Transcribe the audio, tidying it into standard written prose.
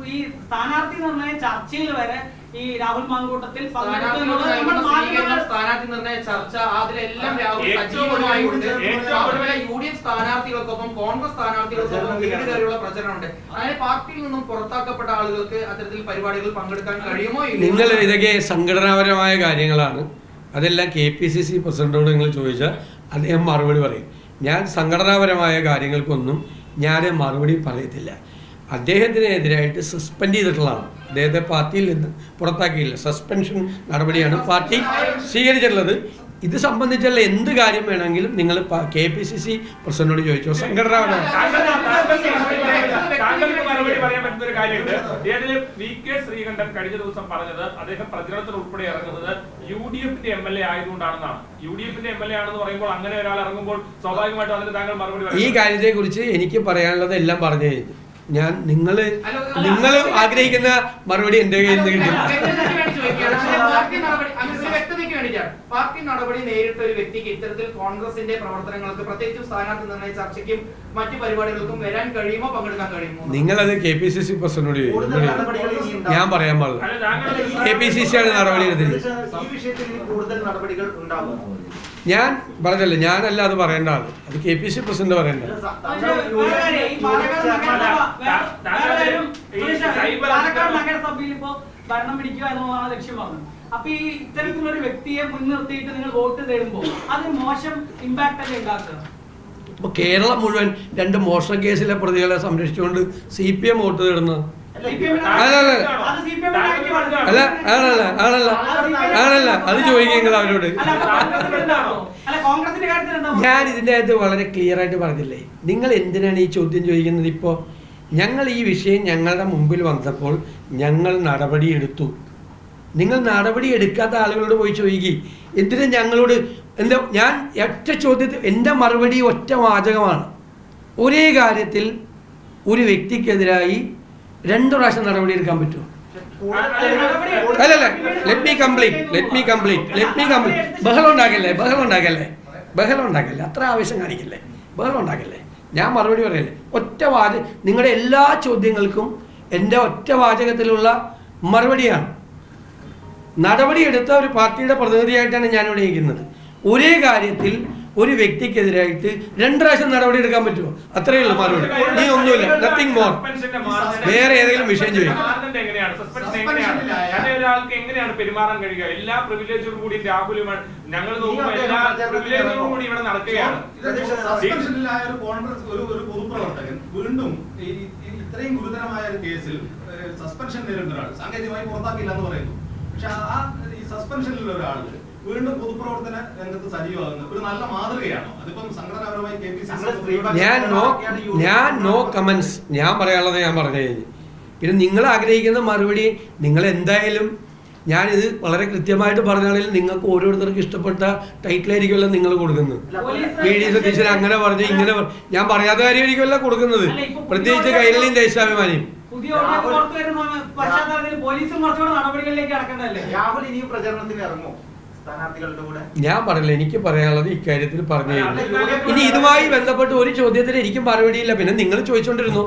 ഈ സ്ഥാനാർത്ഥി നിർണയ ചർച്ചയിൽ വരെ ഈ രാഹുൽ മാങ്കൂട്ടത്തിൽ സ്ഥാനാർത്ഥി നിർണയ ചർച്ച അതിലെല്ലാം സജീവമായിട്ടുണ്ട്. UDF സ്ഥാനാർത്ഥികൾക്കൊപ്പം കോൺഗ്രസ് സ്ഥാനാർത്ഥികൾക്കൊപ്പം വീടുകളിലുള്ള പ്രചരണമുണ്ട്. അങ്ങനെ പാർട്ടിയിൽ നിന്നും പുറത്താക്കപ്പെട്ട ആളുകൾക്ക് അത്തരത്തിൽ പരിപാടികളിൽ പങ്കെടുക്കാൻ കഴിയുമോ? നിങ്ങൾ ഇതൊക്കെ സംഘടനാപരമായ കാര്യങ്ങളാണ്. അതെല്ലാം KPCC പ്രസിഡന്റിനോട് നിങ്ങൾ ചോദിച്ചാൽ അദ്ദേഹം മറുപടി പറയും. ഞാൻ സംഘടനാപരമായ കാര്യങ്ങൾക്കൊന്നും ഞാൻ മറുപടി പറയത്തില്ല. അദ്ദേഹത്തിനെതിരായിട്ട് സസ്പെൻഡ് ചെയ്തിട്ടുള്ളതാണ്. അദ്ദേഹത്തെ പാർട്ടിയിൽ നിന്ന് പുറത്താക്കിയില്ല. സസ്പെൻഷൻ നടപടിയാണ് പാർട്ടി സ്വീകരിച്ചിട്ടുള്ളത്. ഇത് സംബന്ധിച്ചുള്ള എന്ത് കാര്യം വേണമെങ്കിലും നിങ്ങൾ KPCC പ്രസിഡന്റിനോട് ചോദിച്ചോ. സംഘടനാപരമായ ശ്രീകണ്ഠൻ കഴിഞ്ഞ ദിവസം പറഞ്ഞത് അദ്ദേഹം പ്രചരണത്തിൽ ഉൾപ്പെടെ ഇറങ്ങുന്നത് UDF-ന്റെ MLA ആയതുകൊണ്ടാണെന്നാണ്. UDF-ന്റെ MLA ആണെന്ന് പറയുമ്പോൾ അങ്ങനെ ഒരാൾ ഇറങ്ങുമ്പോൾ സ്വാഭാവികമായിട്ടും അതിന് താങ്കൾ മറുപടി ഈ കാര്യത്തെ കുറിച്ച് എനിക്ക് പറയാനുള്ളത് എല്ലാം പറഞ്ഞു കഴിഞ്ഞു. ഞാൻ നിങ്ങൾ ആഗ്രഹിക്കുന്ന മറുപടി എന്റെ കയ്യിൽ നിന്ന് കിട്ടില്ല. പാർട്ടി നടപടി നേരിട്ട ഒരു വ്യക്തിക്ക് ഇത്തരത്തിൽ കോൺഗ്രസിന്റെ പ്രവർത്തനങ്ങൾക്ക് പ്രത്യേകിച്ചും സ്ഥാനാർത്ഥി നിർണയ ചർച്ചയ്ക്കും മറ്റു പരിപാടികൾക്കും വരാൻ കഴിയുമോ, പങ്കെടുക്കാൻ കഴിയുമോ? നിങ്ങളത് KPCC പ്രസിഡന്റിനോട് ഞാൻ പറയാൻ പാടില്ല. KPCC ആണ് നടപടി എടുത്തത്. ഞാൻ പറഞ്ഞല്ലേ, ഞാനല്ല അത് പറയേണ്ട ആള്. അത് KPCC പ്രസിഡന്റ് പറയേണ്ട. ഭരണം പിടിക്കുക എന്നുള്ളതാണ് ലക്ഷ്യം പറഞ്ഞത്. അപ്പൊ ഈ ഇത്തരത്തിലുള്ള ഒരു വ്യക്തിയെ മുൻനിർത്തിയിട്ട് നിങ്ങൾ വോട്ട് തേടുമ്പോൾ അത് മോശം ഇമ്പാക്ട് അല്ലേ ഉണ്ടാക്കുക? ഇപ്പൊ കേരളം മുഴുവൻ 2 മോഷണ കേസിലെ പ്രതികളെ സംരക്ഷിച്ചുകൊണ്ട് CPM വോട്ട് തേടുന്നത് ആണല്ല. അത് ചോദിക്കുക അവരോട്. ഞാൻ ഇതിൻ്റെ അകത്ത് വളരെ ക്ലിയർ ആയിട്ട് പറഞ്ഞില്ലേ, നിങ്ങൾ എന്തിനാണ് ഈ ചോദ്യം ചോദിക്കുന്നത്? ഇപ്പോൾ ഞങ്ങൾ ഈ വിഷയം ഞങ്ങളുടെ മുമ്പിൽ വന്നപ്പോൾ ഞങ്ങൾ നടപടിയെടുത്തു. നിങ്ങൾ നടപടി എടുക്കാത്ത ആളുകളോട് പോയി ചോദിക്കുക എന്തിനാ ഞങ്ങളോട്. എന്താ ഞാൻ ഒറ്റ ചോദ്യത്തിൽ എൻ്റെ മറുപടി ഒറ്റ വാചകമാണ്. ഒരേ കാര്യത്തിൽ ഒരു വ്യക്തിക്കെതിരായി 2 പ്രാവശ്യം നടപടി എടുക്കാൻ പറ്റുമോ? അല്ലല്ല, ലെറ്റ് മീ കംപ്ലീറ്റ്. ബഹളം ഉണ്ടാക്കല്ലേ. അത്ര ആവശ്യം കാണിക്കല്ലേ, ബഹളം ഉണ്ടാക്കല്ലേ. ഞാൻ മറുപടി പറയല്ലേ. ഒറ്റ നിങ്ങളുടെ എല്ലാ ചോദ്യങ്ങൾക്കും എൻ്റെ ഒറ്റ വാചകത്തിലുള്ള മറുപടിയാണ്. നടപടിയെടുത്ത ഒരു പാർട്ടിയുടെ പ്രതിനിധിയായിട്ടാണ് ഞാനിവിടെ ഇരിക്കുന്നത്. ഒരേ കാര്യത്തിൽ ഒരു വ്യക്തിക്കെതിരായിട്ട് 2 പ്രാവശ്യം നടപടി എടുക്കാൻ പറ്റുമോ? അത്രയേ ഉള്ളൂ മറുപടി. നീ ഒന്നുമില്ല, നത്തിങ് മോർ. വേറെ ഏതെങ്കിലും വിഷയം ചോദിക്കും. എങ്ങനെയാണ് പെരുമാറാൻ കഴിയുക? എല്ലാ പ്രിവിലേജോടും കൂടി രാഹുലുമാണ് ഞങ്ങൾ നോക്കുമ്പോൾ എല്ലാ പ്രിവിലേജോടും കൂടി ഇവിടെ നടക്കുകയാണ്. പൊതുപ്രവർത്തകൻ വീണ്ടും ഇത്രയും ഗുരുതരമായ ഒരു കേസിൽ സസ്പെൻഷൻ നേരിടുന്ന ഒരാൾ സാങ്കേതികമായി പുറത്താക്കില്ല എന്ന് പറയുന്നു. പക്ഷെ ഈ സസ്പെൻഷനിലുള്ള ഒരാൾ വീണ്ടും പൊതുപ്രവർത്തന രംഗത്ത് സജീവമാകുന്ന ഒരു നല്ല മാതൃകയാണോ? അതിപ്പം സംഘടനാപരമായി ഞാൻ നോ കമന്റ്സ്. ഞാൻ പറയാനുള്ളത് ഞാൻ പറഞ്ഞു കഴിഞ്ഞു. പിന്നെ നിങ്ങൾ ആഗ്രഹിക്കുന്ന മറുപടി നിങ്ങൾ എന്തായാലും ഞാനിത് വളരെ കൃത്യമായിട്ട് പറഞ്ഞാണെങ്കിൽ നിങ്ങൾക്ക് ഓരോരുത്തർക്കും ഇഷ്ടപ്പെട്ട ടൈറ്റിലായിരിക്കുമല്ലോ നിങ്ങൾ കൊടുക്കുന്നത്. VD സതീശൻ അങ്ങനെ പറഞ്ഞു ഇങ്ങനെ ഞാൻ പറയാത്ത കാര്യമായിരിക്കുമല്ലോ കൊടുക്കുന്നത്. പ്രത്യേകിച്ച് കൈരളിയും ദേശാഭിമാനിയും. ഞാൻ പറഞ്ഞില്ല, എനിക്ക് പറയാനുള്ളത് ഇക്കാര്യത്തിൽ പറഞ്ഞു കഴിഞ്ഞു. ഇനി ഇതുമായി ബന്ധപ്പെട്ട് ഒരു ചോദ്യത്തിന് എനിക്ക് മറുപടിയില്ല. പിന്നെ നിങ്ങൾ ചോദിച്ചോണ്ടിരുന്നു.